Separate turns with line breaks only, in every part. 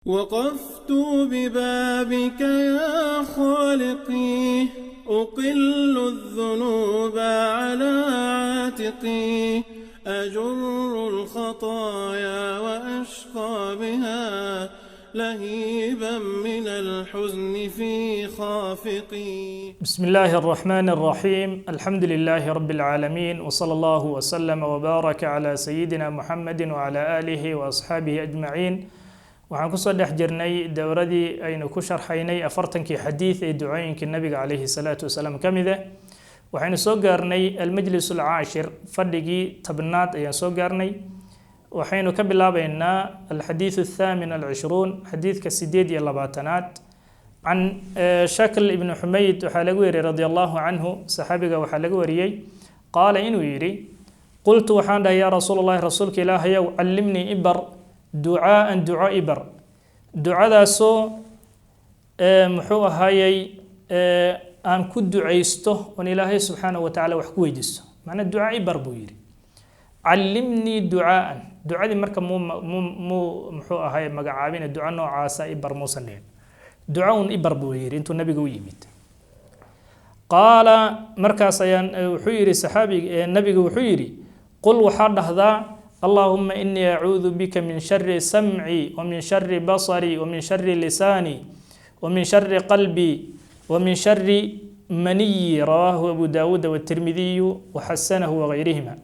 وقفت ببابك يا خالقي أقل الذنوب على عاتقي أجر الخطايا وأشقى بها لهيبا من الحزن في خافقي.
بسم الله الرحمن الرحيم. الحمد لله رب العالمين، وصلى الله وسلم وبارك على سيدنا محمد وعلى آله وأصحابه أجمعين. waxaan kusoo dhex jirnay dowradii aynu ku sharxaynay afartankii xadiid ee ducooyinka nabiga calayhi salaatu wasalaam ka mid ah. waxaynu soo gaarnay almajlis alcaashir, fadhigii tobnaad ayaan soo gaarnay. waxaynu ka bilaabaynaa alxadiid athaamin alcishruun, xadiidka 28aad. can shakl ibn xumayd waxaa laga wariyey radi allahu canhu, saxaabiga waxaa laga wariyey qaala inuu yidhi qultu waxaan dhahay yaa rasuul allahi, rasuulka ilaahayow callimnii ibar ducaaan duco ibar, ducadaasoo muxuu ahaayey aan ku ducaysto oon ilaahay subxaanahu watacaala wax ku weydiisto. macnaa duca ibar buu yidhi. callimnii ducaaan, ducadii marka muxuu ahaay magacaabina duco noocaasa ibar muusan dhihin, duco un ibar buu yidhi intuu nabiga u yimid. qaala markaas ayaan wuxuu yidhi saxaabiga nabiga wuxuu yidhi qul waxaa dhahdaa اللهم إني أعوذ بك من شر سمعي ومن شر بصري ومن شر لساني ومن شر قلبي ومن شر مني. رواه أبو داود والترمذي وحسنه وغيرهما.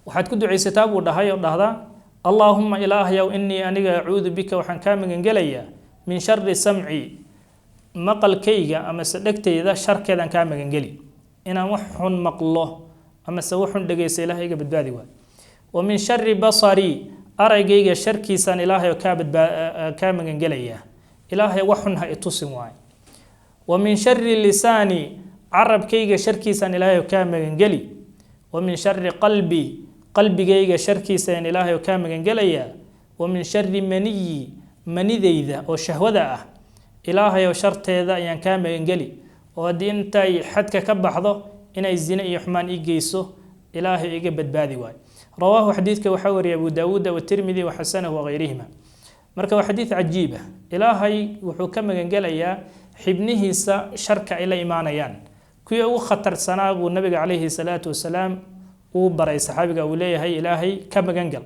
waxaad ku ducaysataa buu dhahay oo dhahdaa اللهم إلهي إني أنيga أعوذ بك waxaan kaa magan gelayaa min shari samci, maqalkayga ama dhegtayda sharkeedaan kaa magan geli, inaan wax xun maqlo ama se wuxun dhegaysa ilaahay iga badbaadi waay. wa min shari basari, araygayga sharkiisaan ilaahay kaa magan gelayaa, ilaahay wax xun ha itusin waay. wa min shari lisaani, carabkayga sharkiisaan ilaahay kaa magan geli. wa min shari qalbi, qalbigayga sharkiisaan ilaahay kaa magan gelayaa. wa min shari maniyi, manidayda oo shahwada ah, ilaahay sharteeda ayaan kaa magan geli, oo haddii intay xadka ka baxdo inay zina iyo xumaan ii geyso, ilaahay iga badbaadi waay. rawaahu xadiidka waxaa wariyay abu daawuud watirmidi waxasanahu wagayrihima. marka waa xadiid cajiib ah. ilaahay wuxuu ka magangelayaa xibnihiisa sharka ay la imaanayaan. kuwii ugu khatarsanaa buu nabiga calayhi salaatu wasalaam uu baray saxaabiga, uu leeyahay ilaahay ka magangal.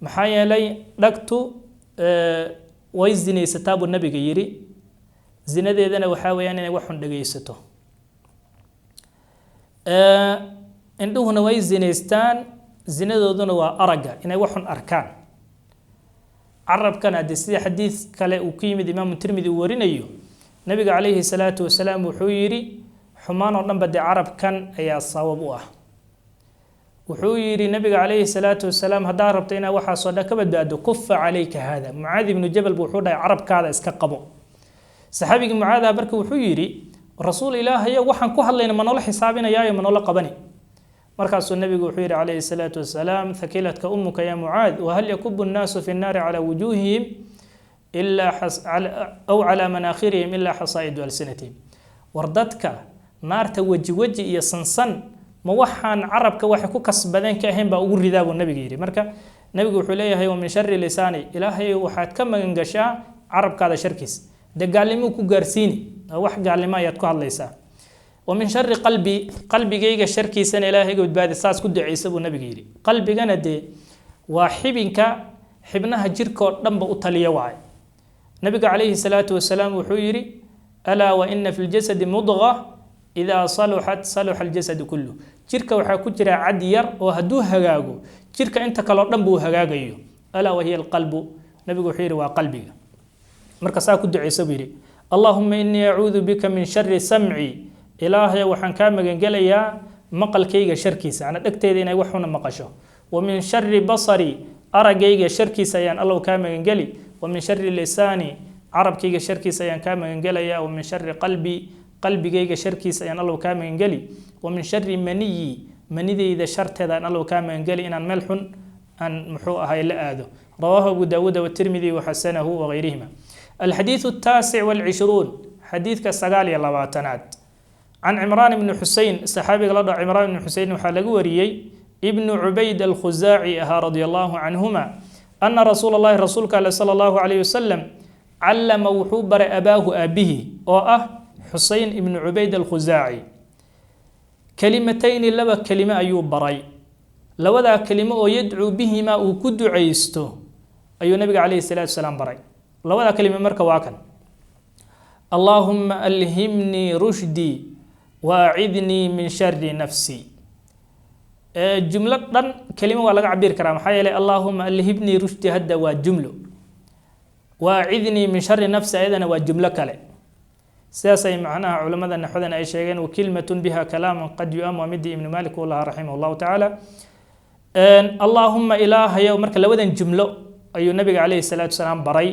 maxaa yeelay dhagtu way zinaysataa buu nabiga yidhi, zinadeedana waxaa weeyaan inay wax xun dhegaysato. indhuhuna way zinaystaan, zinadooduna waa aragga, inay waxun arkaan. carabkana haddii sida xadiid kale uu ku yimid imaamu tirmidi uu warinayo, nabiga calayhi salaatu wasalaam wuxuu yidhi xumaan oo dhanba dee carabkan ayaa sabab u ah. wuxuu yidhi nabiga calayhi salaatu wasalaam haddaad rabto inaad waxaasoo dhan ka badbaado, kufa calayka haada. mucaad ibnu jabal buu wuxuu dhahay carabkaada iska qabo. saxaabigii mucaada marka wuxuu yidhi rasuul ilaahayo waxaan ku hadlayna ma noola xisaabinayaayo ma noola qabani. markaasuu nabigu wuxuu yidhi calayhi salaatu wasalaam thakilatka ummuka ya mucaad, wahal yakubu nnaasu fi nnaari calaa wujuuhihim aw calaa manaakhirihim ilaa xasaa'idu alsinatihim. war dadka naarta weji weji iyo sansan ma waxaan carabka waxay ku kasbadeen ka ahayn baa ugu ridaa buu nabiga yidhi. marka nabigu wuxuu leeyahay wa min shari lisaani, ilaahay waxaad ka magan gashaa carabkaada sharkiis. dee gaalnimuu ku gaarsiini, wax gaalnimo ayaad ku hadlaysaa. wa min shari qalbi, qalbigayga sharkiisana ilaahay iga badbaadi, saas ku ducaysa buu nabiga yidhi. qalbigana dee waa xibnaha jirka oo dhanba u taliya waay. nabiga calayhi salaatu wasalaam wuxuu yidhi alaa wa ina fi ljasadi mudqa idaa saluxat saluxa aljasadu kullu. jirka waxaa ku jira cad yar oo hadduu hagaago jirka inta kaleo dhan buu hagaagayo. alaa wahiya alqalbu, nabigu wuxuu yidhi waa qalbiga. marka saa ku ducaysa buu yidhi allahuma inii acuudu bika min shari samci, ilaahay waxaan kaa magangelayaa maqalkayga sharkiisa, ana dhegteyda inay wax xuna maqasho. wa min shari basari, araggayga sharkiisa ayaan allow kaa magangeli. wa min shari lisaani, carabkayga sharkiisa ayaan kaa magangelayaa. wa min shari qalbi, qalbigayga sharkiisa ayaan allow kaa magangeli. wa min shari maniyi, manidayda sharteeda aan allow kaa magangeli, inaan meel xun aan muxuu ahay la aado. rawaahu abu daawuud watirmidi waxasanahu wagayrihima. الحديث التاسع والعشرون، حديث كالسقال يلواتنات. عن عمران بن حسين، صحابي قال عمران بن حسين وحلق وريي ابن عبيد الخزاعي رضي الله عنهما أن رسول الله رسولك صلى الله عليه وسلم علم وحوبر أباه أبيه حسين بن عبيد الخزاعي كلمتين لبا كلمة أيوب براي لوذا كلمة يدعو بهما وكد عيسته أيو النبي عليه الصلاة والسلام براي لوذا كلمة مركا واكن اللهم ألهمني رشدي وأعذني من شر نفسي جملة دن كلمة ولا عبير كرام حيالي اللهم ألهمني رشدي هدا وجمله وأعذني من شر نفسي أيضا وجملة كله سياسي معناها علماء النحوذن أي شيئين وكلمة بها كلام قد يؤم ومدي ابن مالك والله رحمه الله تعالى اللهم إله يوم مركا لوذن جمله أي النبي عليه الصلاة والسلام بري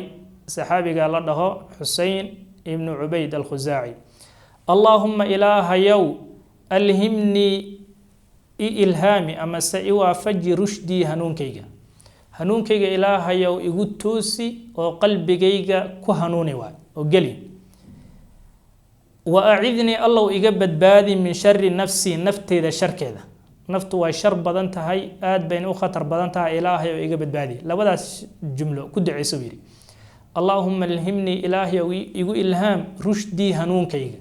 صحابي قال له حسين ابن عبيد الخزاعي اللهم إله يوم ألهمني إلهامي أما سئوا فجي رشدي هنون كيغا إله يوم إغو توسي وقلبي كيغا كهنوني وقلي وأعذني الله إجابة بادي من شر نفسي نفتي ذا شر كذا نفط وشر بدنتها هاي آد بين أخطر بدنتها إلهي وإجابة بادي لا بدا جملة كد عيسويري اللهم الهمني إلهي يقول إلهام رشدي هنون كيغا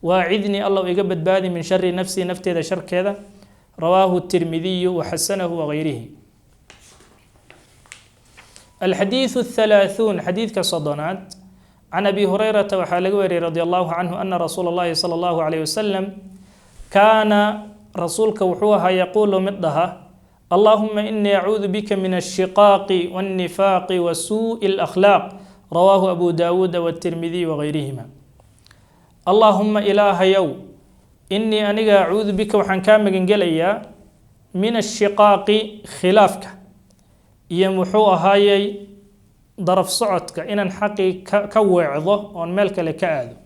وأعذني الله إجابة بادي من شر نفسي نفتي ذا شر كذا رواه الترمذي وحسنه وغيره. الحديث 30 حديث كصدنات عن أبي هريرة وحالقوري رضي الله عنه أن رسول الله صلى الله عليه وسلم كان رسولك وحوها يقول مدها اللهم إني أعوذ بك من الشقاق والنفاق وسوء الأخلاق رواه أبو داود والترمذي وغيرهما. اللهم إله يوم إني أنيق أعوذ بك وحن كامل قليا من الشقاق خلافك يمحوها هاي ضرف صعدك إن حقي كوعظه وان ملك لكاذو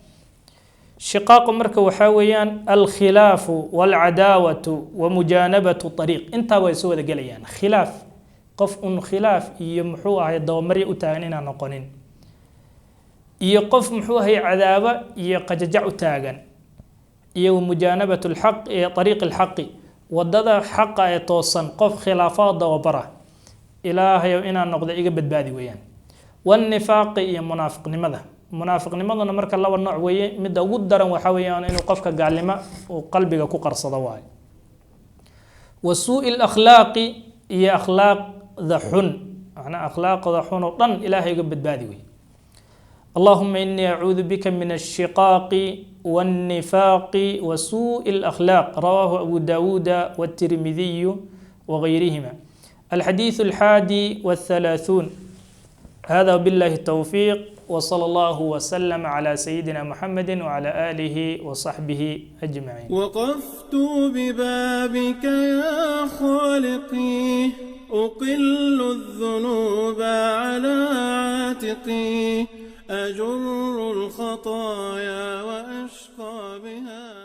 شقاق مركه وحاويان الخلاف والعداوة ومجانبة الطريق انت ويسوى ذا قليان خلاف قف خلاف يمحوها الدوامري أتاغنين نقونين يقف محوها عذابة يقججع أتاغن ومجانبة الحق طريق الحق ودذا حق يتوصن قف خلافات وبره إلهي وإنا نقضي إيقبت بادي ويان والنفاق يا منافق نمدا marka laba nooc weeye mid ugu daran waxa weeyaan inuu qofka gaalnimo oo qalbiga ku qarsado waay wasu'il akhlaqi ya akhlaq dhahun ana akhlaq dhahun dan ilaahay ga badbaadi way اللهم إني أعوذ بك من الشقاق والنفاق وسوء الأخلاق رواه أبو داود والترمذي وغيرهما. الحديث 31 هذا بالله التوفيق وصلى الله وسلم على سيدنا محمد وعلى آله وصحبه أجمعين.
وقفت ببابك يا خالقي أقل الذنوب على عاتقي أجر الخطايا وأشقى بها